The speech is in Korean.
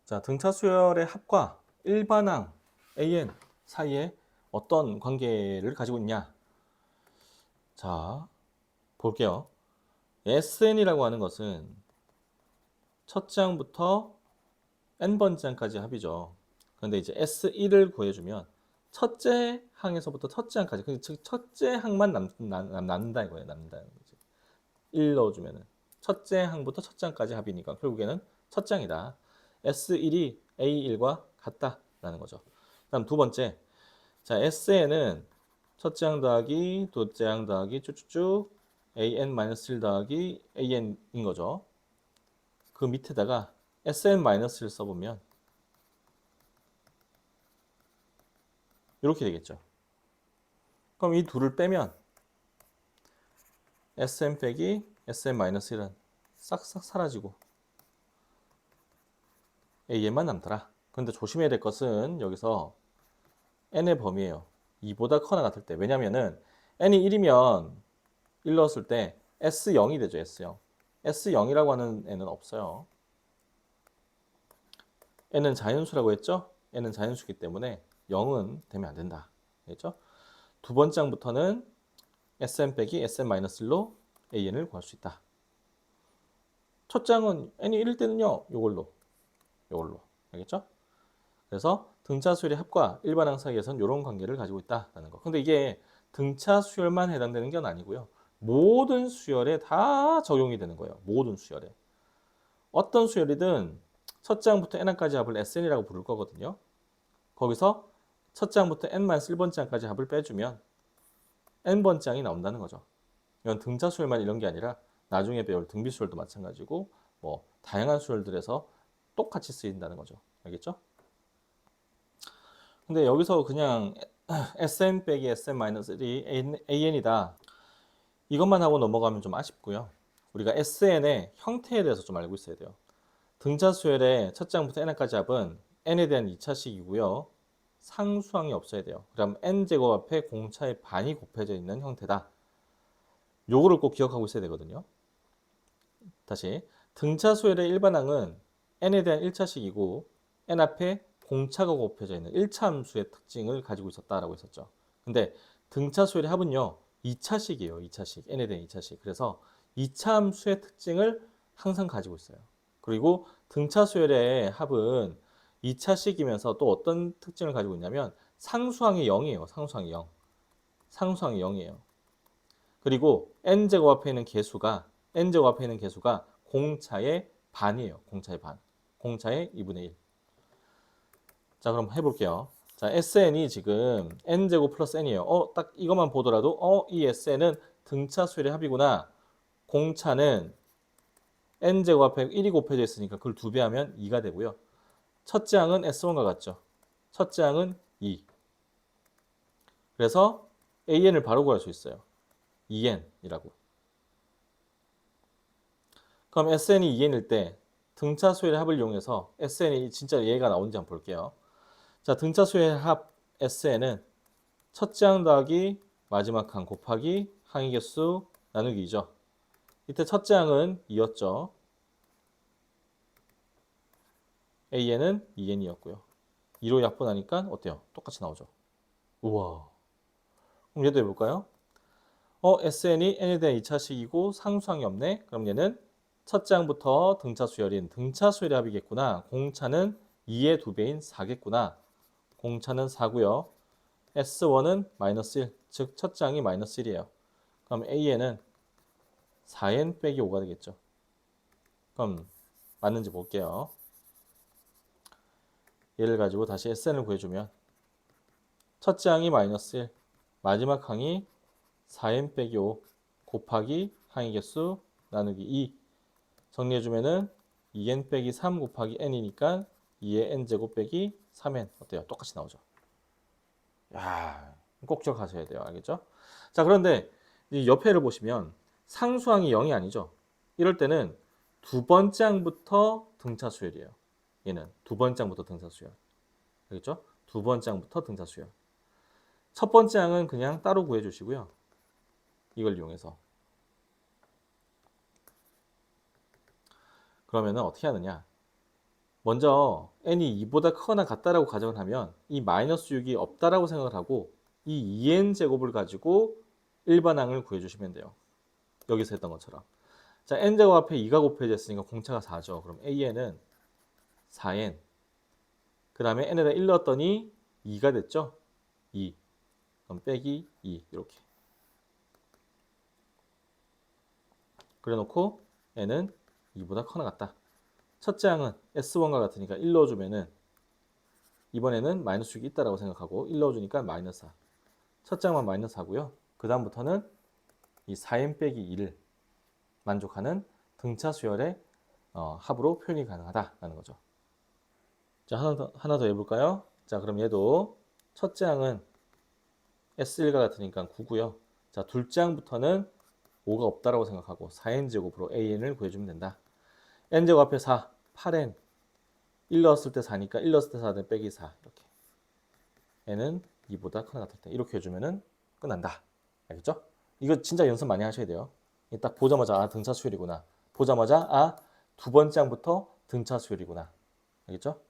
자, 등차 수열의 합과 일반항 AN 사이에 어떤 관계를 가지고 있냐? 자, 볼게요. SN이라고 하는 것은 첫째 항부터 n번째 항까지 합이죠. 그런데 이제 S1을 구해주면 첫째 항에서부터 첫째 항까지, 즉 첫째 항만 남는다 이거예요. 남는다는 거지. 1 넣어주면은 첫째 항부터 첫째 항까지 합이니까 결국에는 첫째 항이다. S1이 A1과 같다라는 거죠. 다음 두 번째, 자 SN은 첫째 항 더하기 둘째 항 더하기 쭉쭉쭉 AN-1 더하기 AN인 거죠. 그 밑에다가 SN-를 써보면 이렇게 되겠죠. 그럼 이 둘을 빼면 SN 빼기 SN-1은 싹싹 사라지고 AN만 남더라. 근데 조심해야 될 것은 여기서 n의 범위예요. 2보다 커나 같을 때. 왜냐면은 n이 1이면 1 넣었을 때 S0이 되죠. S0. S0이라고 하는 n은 없어요. n은 자연수라고 했죠? n은 자연수기 때문에 0은 되면 안 된다. 알겠죠? 두 번째 항부터는 Sn 빼기 Sn-1로 AN을 구할 수 있다. 첫째 항은 n이 1일 때는요. 요걸로. 알겠죠? 그래서 등차 수열의 합과 일반항 사이에서는 이런 관계를 가지고 있다라는 거. 근데 이게 등차 수열만 해당되는 건 아니고요. 모든 수열에 다 적용이 되는 거예요. 모든 수열에. 어떤 수열이든 첫째 항부터 n항까지 합을 SN이라고 부를 거거든요. 거기서 첫째 항부터 n-1번째 항까지 합을 빼주면 n번째 항이 나온다는 거죠. 이건 등차 수열만 이런 게 아니라 나중에 배울 등비 수열도 마찬가지고 뭐 다양한 수열들에서 똑같이 쓰인다는 거죠. 알겠죠? 근데 여기서 그냥 Sn 빼기 Sn-1이 AN이다. 이것만 하고 넘어가면 좀 아쉽고요. 우리가 SN의 형태에 대해서 좀 알고 있어야 돼요. 등차 수열의 첫째 항부터 n까지 합은 n에 대한 2차식이고요. 상수항이 없어야 돼요. 그럼 n제곱 앞에 공차의 반이 곱해져 있는 형태다. 요거를 꼭 기억하고 있어야 되거든요. 다시 등차 수열의 일반항은 n에 대한 1차식이고 n 앞에 공차가 곱해져 있는 1차 함수의 특징을 가지고 있었다라고 했었죠. 근데 등차 수열의 합은요. 2차식이에요. 2차식. n에 대한 2차식. 그래서 2차 함수의 특징을 항상 가지고 있어요. 그리고 등차 수열의 합은 2차식이면서 또 어떤 특징을 가지고 있냐면 상수항이 0이에요. 상수항이 0. 상수항이 0이에요. 그리고 n제곱 앞에 있는 개수가 공차의 반이에요. 공차의 반. 공차의 2분의 1. 자, 그럼 해볼게요. 자, SN이 지금 n제곱 플러스 n이에요. 딱 이것만 보더라도 이 SN은 등차 수열의 합이구나. 공차는 n제곱 앞에 1이 곱해져 있으니까 그걸 2배 하면 2가 되고요. 첫째 항은 S1과 같죠. 첫째 항은 2. 그래서 AN을 바로 구할 수 있어요. 2N이라고. 그럼 SN이 2N일 때 등차 수열의 합을 이용해서 SN이 진짜 얘가 나오는지 한번 볼게요. 자, 등차 수열의 합 SN은 첫째 항 더하기 마지막 항 곱하기 항의 개수 나누기 2죠. 이때 첫째 항은 2였죠. AN은 2N이었고요. 2로 약분하니까 어때요? 똑같이 나오죠. 우와. 그럼 얘도 해볼까요? SN이 n에 대한 2차식이고 상수항이 없네. 그럼 얘는 첫째 항부터 등차 수열인 등차 수열의 합이겠구나. 공차는 2의 2배인 4겠구나. 공차는 4고요. S1은 마이너스 1, 즉 첫째 항이 마이너스 1이에요. 그럼 AN은 4n 빼기 5가 되겠죠. 그럼 맞는지 볼게요. 얘를 가지고 다시 SN을 구해주면 첫째 항이 마이너스 1, 마지막 항이 4n 빼기 5 곱하기 항의 개수 나누기 2 정리해주면은 2n 빼기 3 곱하기 n이니까 2의 n제곱 빼기 3n 어때요? 똑같이 나오죠. 야, 꼭 기억하셔야 돼요. 알겠죠? 자, 그런데 이 옆에를 보시면 상수항이 0이 아니죠. 이럴 때는 두 번째 항부터 등차 수열이에요. 얘는 두 번째 항부터 등차 수열. 알겠죠? 두 번째 항부터 등차 수열. 첫 번째 항은 그냥 따로 구해주시고요. 이걸 이용해서. 그러면은 어떻게 하느냐? 먼저 n이 2보다 크거나 같다라고 가정을 하면 이 마이너스 6이 없다라고 생각을 하고 이 2n 제곱을 가지고 일반항을 구해주시면 돼요. 여기서 했던 것처럼. 자, n제곱 앞에 2가 곱해져 있으니까 공차가 4죠. 그럼 an은 4n. 그 다음에 n에다 1 넣었더니 2가 됐죠? 2. 그럼 빼기 2 이렇게. 그래놓고 n은 2보다 커나 같다. 첫째 항은 S1과 같으니까 1 넣어주면은 이번에는 마이너스 6이 있다라고 생각하고 1 넣어주니까 마이너스 4. 첫째 항만 마이너스 4고요. 그 다음부터는 이 4n 빼기 2를 만족하는 등차 수열의 합으로 표현이 가능하다라는 거죠. 자, 하나 더 해볼까요? 자, 그럼 얘도 첫째 항은 S1과 같으니까 9고요. 자, 둘째 항부터는 5가 없다라고 생각하고 4n제곱으로 an을 구해주면 된다. n제곱 앞에 4, 8n 1 넣었을 때 4니까 1 넣었을 때 4는 빼기 4 이렇게. n은 2보다 크나 같을 때 이렇게 해주면은 끝난다. 알겠죠? 이거 진짜 연습 많이 하셔야 돼요. 딱 보자마자 아 등차 수열이구나. 보자마자 아 두 번째 항부터 등차 수열이구나. 알겠죠?